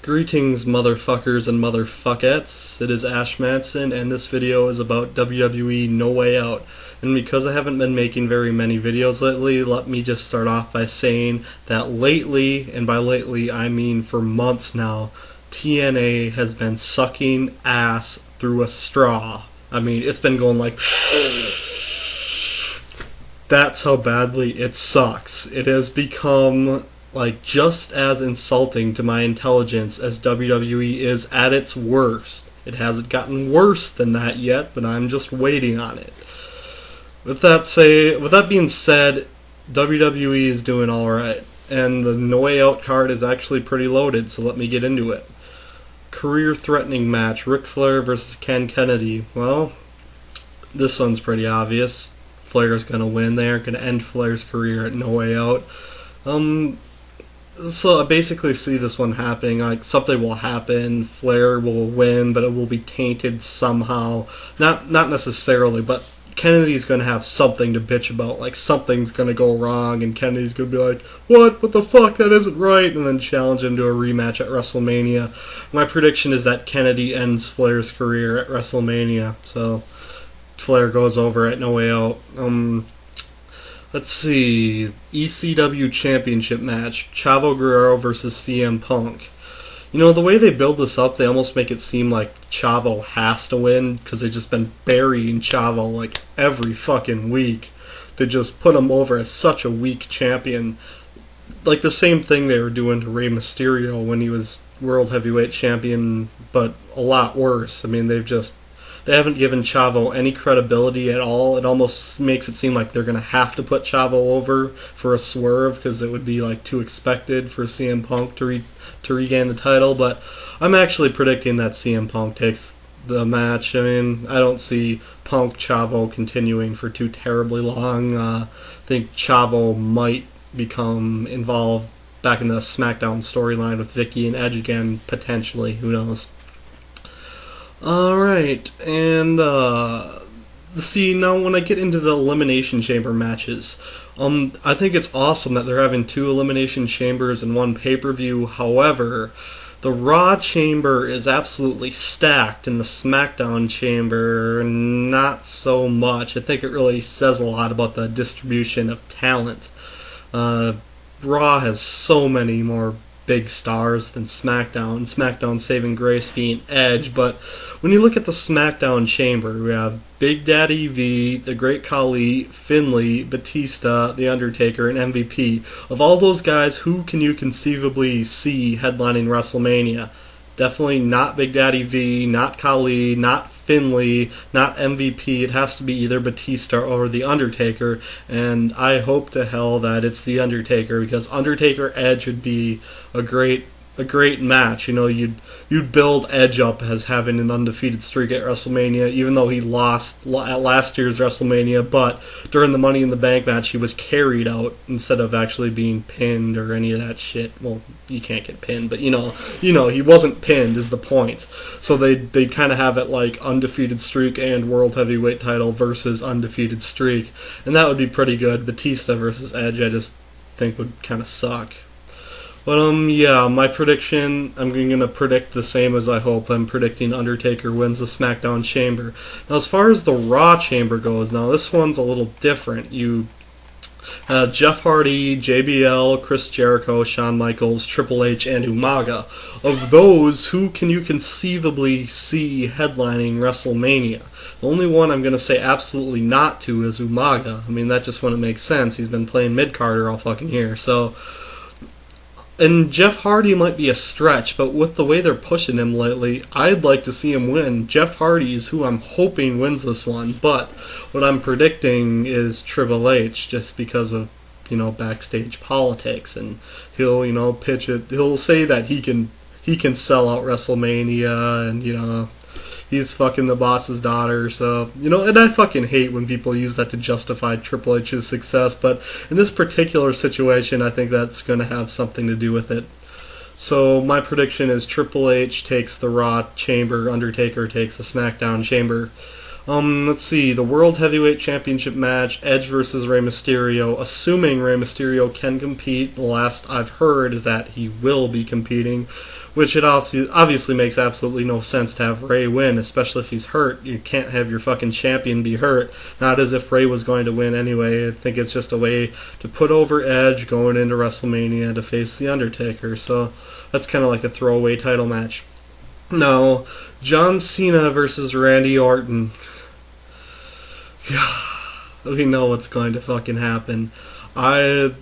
Greetings, motherfuckers and motherfuckettes. It is Ash Manson, and this video is about WWE No Way Out. And because I haven't been making very many videos lately, let me just start off by saying that lately, and by lately I mean for months now, TNA has been sucking ass through a straw. I mean, it's been going like... That's how badly it sucks. It has become... like just as insulting to my intelligence as WWE is at its worst. It hasn't gotten worse than that yet, but I'm just waiting on it. With that being said, WWE is doing alright, and the No Way Out card is actually pretty loaded, so let me get into it. Career-threatening match, Ric Flair versus Ken Kennedy. Well, this one's pretty obvious. Flair's gonna win there, gonna end Flair's career at No Way Out. So I basically see this one happening, like something will happen, Flair will win, but it will be tainted somehow. Not necessarily, but Kennedy's going to have something to bitch about, like something's going to go wrong, and Kennedy's going to be like, what the fuck, that isn't right, and then challenge him to a rematch at WrestleMania. My prediction is that Kennedy ends Flair's career at WrestleMania, so Flair goes over at No Way Out. Let's see, ECW Championship match, Chavo Guerrero versus CM Punk. You know, the way they build this up, they almost make it seem like Chavo has to win, because they've just been burying Chavo like every fucking week. They just put him over as such a weak champion. Like the same thing they were doing to Rey Mysterio when he was World Heavyweight Champion, but a lot worse. I mean, they haven't given Chavo any credibility at all. It almost makes it seem like they're going to have to put Chavo over for a swerve because it would be like too expected for CM Punk to regain the title. But I'm actually predicting that CM Punk takes the match. I mean, I don't see Punk Chavo continuing for too terribly long. I think Chavo might become involved back in the SmackDown storyline with Vicky and Edge again, potentially. Who knows? Alright, and see, now when I get into the Elimination Chamber matches, I think it's awesome that they're having 2 Elimination Chambers in one pay-per-view. However, the Raw Chamber is absolutely stacked, and the SmackDown Chamber, not so much. I think it really says a lot about the distribution of talent. Raw has so many more big stars than SmackDown. SmackDown saving grace being Edge, but when you look at the SmackDown Chamber, we have Big Daddy V, The Great Khali, Finlay, Batista, The Undertaker, and MVP. Of all those guys, who can you conceivably see headlining WrestleMania? Definitely not Big Daddy V, not Khali, not Finlay, not MVP. It has to be either Batista or The Undertaker, and I hope to hell that it's The Undertaker, because Undertaker Edge would be a great match. You know, you'd build Edge up as having an undefeated streak at WrestleMania, even though he lost at last year's WrestleMania, but during the Money in the Bank match, he was carried out instead of actually being pinned or any of that shit. Well, you can't get pinned, but you know, he wasn't pinned is the point. So they kind of have it like undefeated streak and World Heavyweight title versus undefeated streak, and that would be pretty good. Batista versus Edge, I just think would kind of suck. But, yeah, my prediction, I'm going to predict the same as I hope. I'm predicting Undertaker wins the SmackDown Chamber. Now, as far as the Raw Chamber goes, now this one's a little different. Jeff Hardy, JBL, Chris Jericho, Shawn Michaels, Triple H, and Umaga. Of those, who can you conceivably see headlining WrestleMania? The only one I'm going to say absolutely not to is Umaga. I mean, that just wouldn't make sense. He's been playing mid-carder all fucking year, so... And Jeff Hardy might be a stretch, but with the way they're pushing him lately, I'd like to see him win. Jeff Hardy is who I'm hoping wins this one, but what I'm predicting is Triple H, just because of, backstage politics, and he'll, pitch it. He'll say that he can sell out WrestleMania, and, he's fucking the boss's daughter, so, and I fucking hate when people use that to justify Triple H's success, but in this particular situation, I think that's going to have something to do with it. So, my prediction is Triple H takes the Raw Chamber, Undertaker takes the SmackDown Chamber. Let's see, the World Heavyweight Championship match, Edge versus Rey Mysterio. Assuming Rey Mysterio can compete, the last I've heard is that he will be competing, which it obviously makes absolutely no sense to have Rey win, especially if he's hurt. You can't have your fucking champion be hurt. Not as if Rey was going to win anyway. I think it's just a way to put over Edge going into WrestleMania to face The Undertaker, so that's kind of like a throwaway title match. Now, John Cena versus Randy Orton. We know what's going to fucking happen. I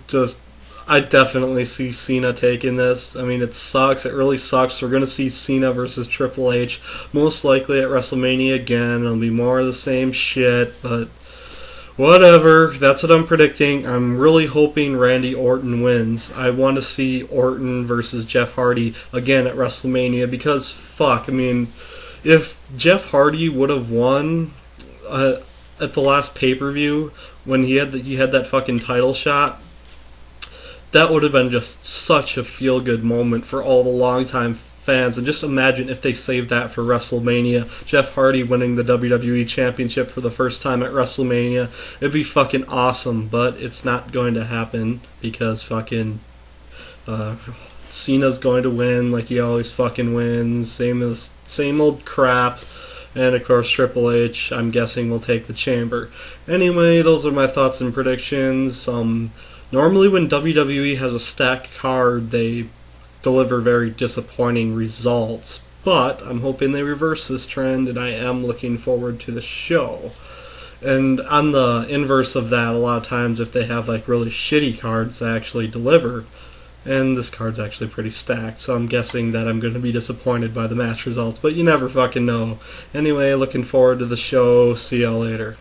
definitely see Cena taking this. I mean, it sucks. It really sucks. We're going to see Cena versus Triple H, most likely at WrestleMania again. It'll be more of the same shit, but whatever. That's what I'm predicting. I'm really hoping Randy Orton wins. I want to see Orton versus Jeff Hardy again at WrestleMania because, fuck, I mean, if Jeff Hardy would have won at the last pay-per-view when he had that fucking title shot, that would have been just such a feel-good moment for all the longtime fans. And just imagine if they saved that for WrestleMania. Jeff Hardy winning the WWE Championship for the first time at WrestleMania. It'd be fucking awesome, but it's not going to happen because fucking Cena's going to win like he always fucking wins. Same old crap. And of course, Triple H, I'm guessing, will take the chamber. Anyway, those are my thoughts and predictions. Normally when WWE has a stacked card, they deliver very disappointing results. But I'm hoping they reverse this trend, and I am looking forward to the show. And on the inverse of that, a lot of times if they have like really shitty cards, they actually deliver. And this card's actually pretty stacked, so I'm guessing that I'm going to be disappointed by the match results, but you never fucking know. Anyway, looking forward to the show. See y'all later.